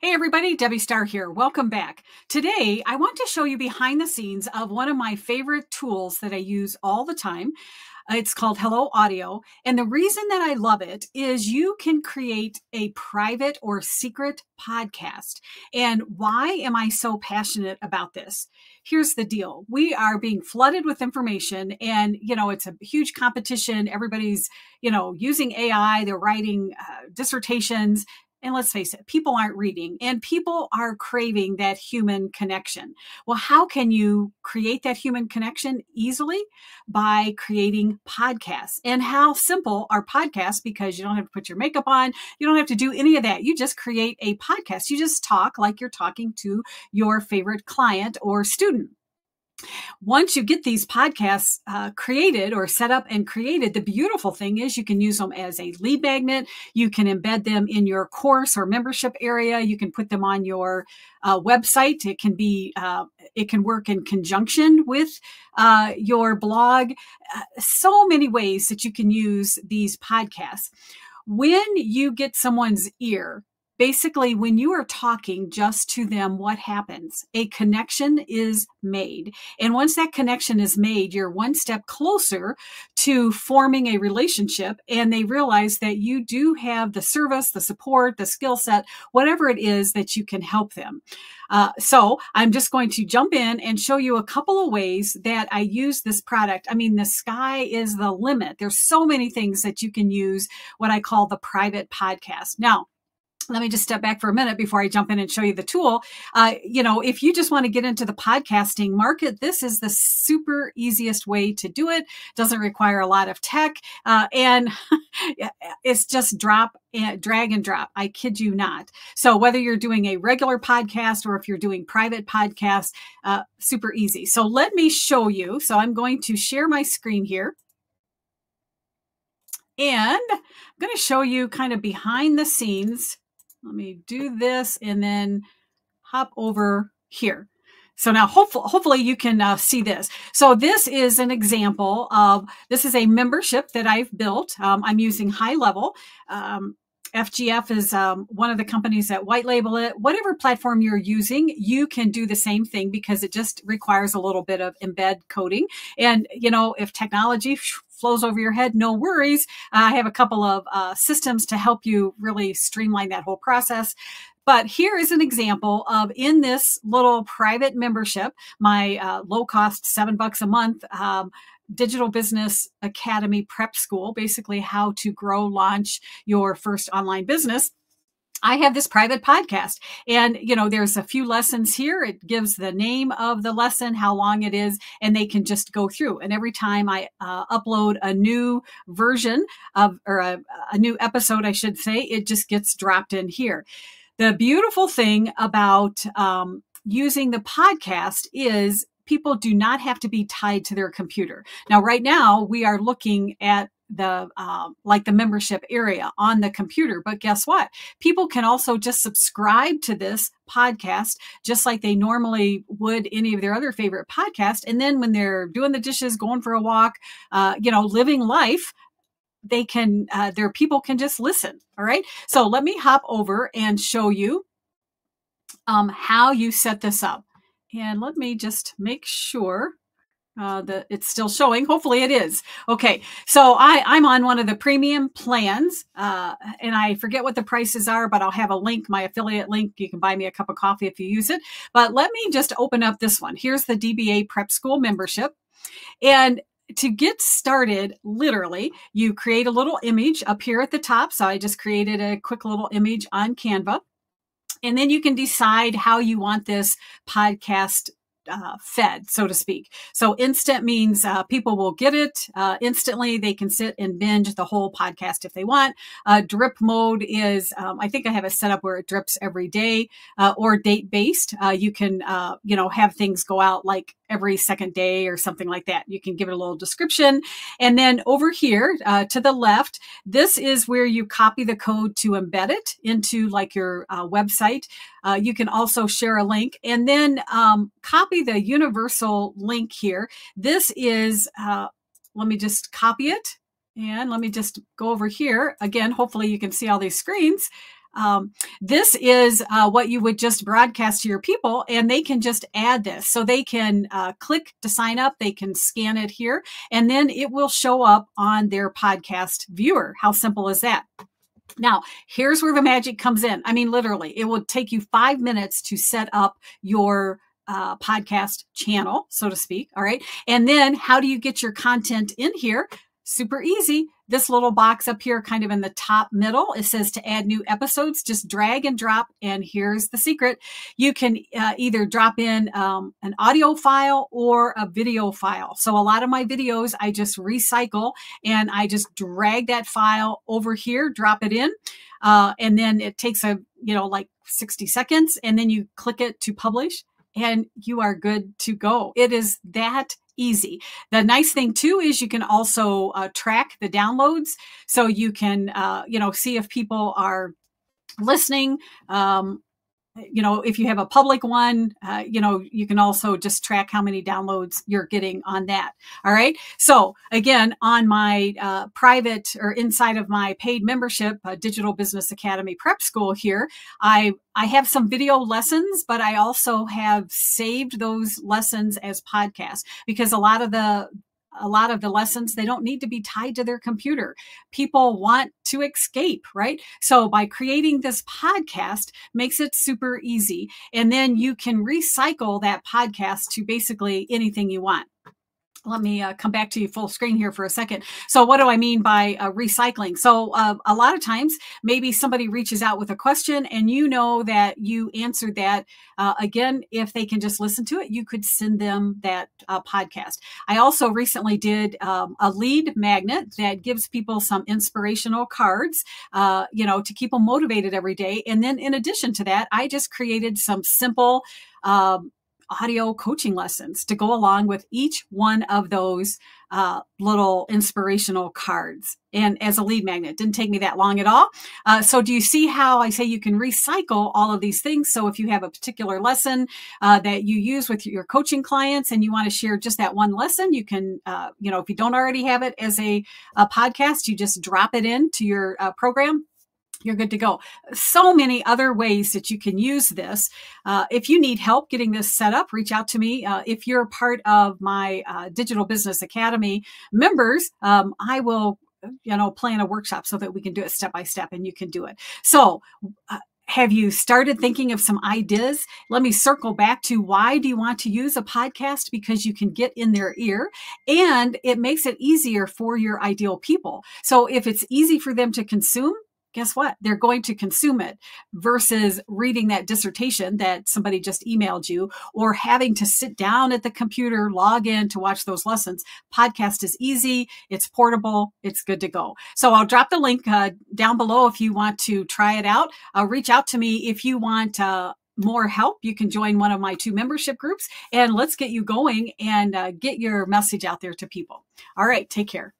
Hey everybody, Debbi Starr here. Welcome back. Today, I want to show you behind the scenes of one of my favorite tools that I use all the time. It's called Hello Audio. And the reason that I love it is you can create a private or secret podcast. And why am I so passionate about this? Here's the deal. We are being flooded with information and, it's a huge competition. Everybody's, using AI. They're writing dissertations. And let's face it, people aren't reading and people are craving that human connection. Well, how can you create that human connection easily? By creating podcasts. And how simple are podcasts? Because you don't have to put your makeup on. You don't have to do any of that. You just create a podcast. You just talk like you're talking to your favorite client or student. Once you get these podcasts created or set up and created, the beautiful thing is you can use them as a lead magnet. You can embed them in your course or membership area. You can put them on your website. It can work in conjunction with your blog. So many ways that you can use these podcasts. When you get someone's ear, basically, when you are talking just to them, what happens? A connection is made. And once that connection is made, you're one step closer to forming a relationship. And they realize that you do have the service, the support, the skill set, whatever it is that you can help them. So I'm just going to jump in and show you a couple of ways that I use this product. I mean, the sky is the limit. There's so many things that you can use what I call the private podcast. Now, let me just step back for a minute before I jump in and show you the tool. If you just want to get into the podcasting market, this is the super easiest way to do it. Doesn't require a lot of tech. And it's just drag and drop. I kid you not. So whether you're doing a regular podcast or if you're doing private podcasts, super easy. So let me show you. So I'm going to share my screen here. And I'm going to show you kind of behind the scenes. Let me do this and then hop over here. So now hopefully you can see this. So this is an example of, this is a membership that I've built. I'm using High Level. FGF is one of the companies that white label it. Whatever platform you're using, you can do the same thing because it just requires a little bit of embed coding. And, if technology flows over your head, no worries. I have a couple of systems to help you really streamline that whole process. But here is an example of, in this little private membership, my low cost $7 a month Digital Business Academy prep school, basically how to grow, launch your first online business. I have this private podcast and, there's a few lessons here. It gives the name of the lesson, how long it is, and they can just go through. And every time I upload a new version of, or a new episode, I should say, it just gets dropped in here. The beautiful thing about using the podcast is people do not have to be tied to their computer. Now, right now, we are looking at the membership area on the computer. But guess what? People can also just subscribe to this podcast just like they normally would any of their other favorite podcasts. And then when they're doing the dishes, going for a walk, living life, they can, their people can just listen. All right. So let me hop over and show you how you set this up. And let me just make sure that it's still showing. Hopefully it is. Okay, so I'm on one of the premium plans, and I forget what the prices are, but I'll have a link, my affiliate link. You can buy me a cup of coffee if you use it. But let me just open up this one. Here's the DBA Prep School membership. And to get started, literally, you create a little image up here at the top. So I just created a quick little image on Canva. And then you can decide how you want this podcast fed, so to speak. So instant means people will get it instantly. They can sit and binge the whole podcast if they want. Drip mode is, I think I have it set up where it drips every day, or date based. You can, have things go out like every second day or something like that. You can give it a little description. And then over here to the left, this is where you copy the code to embed it into like your website. You can also share a link and then copy the universal link here. This is, let me just copy it and let me just go over here. Again, hopefully you can see all these screens. This is what you would just broadcast to your people, and they can just add this. So they can click to sign up. They can scan it here, and then it will show up on their podcast viewer. How simple is that? Now, here's where the magic comes in. I mean, literally, it will take you 5 minutes to set up your podcast channel, so to speak. All right. And then how do you get your content in here? Super easy. This little box up here, kind of in the top middle, it says to add new episodes. Just drag and drop. And here's the secret. You can either drop in an audio file or a video file. So a lot of my videos, I just recycle and I just drag that file over here, drop it in. And then it takes like 60 seconds, and then you click it to publish and you are good to go. It is that easy. The nice thing too is you can also track the downloads, so you can see if people are listening. If you have a public one, you can also just track how many downloads you're getting on that. All right. So again, on my private or inside of my paid membership, Digital Business Academy Prep School here, I have some video lessons, but I also have saved those lessons as podcasts, because a lot of the lessons, they don't need to be tied to their computer. People want to escape, right? So by creating this podcast makes it super easy. And then you can recycle that podcast to basically anything you want. Let me come back to you full screen here for a second. So what do I mean by recycling? So a lot of times, maybe somebody reaches out with a question and you know that you answered that. Again, if they can just listen to it, you could send them that podcast. I also recently did a lead magnet that gives people some inspirational cards, to keep them motivated every day. And then in addition to that, I just created some simple audio coaching lessons to go along with each one of those little inspirational cards. And as a lead magnet, it didn't take me that long at all. So do you see how I say you can recycle all of these things? So if you have a particular lesson that you use with your coaching clients and you want to share just that one lesson, you can, if you don't already have it as a podcast, you just drop it into your program. You're good to go. So many other ways that you can use this. If you need help getting this set up, reach out to me. If you're part of my Digital Business Academy members, I will, plan a workshop so that we can do it step by step and you can do it. So, have you started thinking of some ideas? Let me circle back to why do you want to use a podcast? Because you can get in their ear and it makes it easier for your ideal people. So if it's easy for them to consume, guess what? They're going to consume it versus reading that dissertation that somebody just emailed you or having to sit down at the computer, log in to watch those lessons. Podcast is easy. It's portable. It's good to go. So I'll drop the link down below if you want to try it out. Reach out to me if you want more help. You can join one of my 2 membership groups and let's get you going and get your message out there to people. All right. Take care.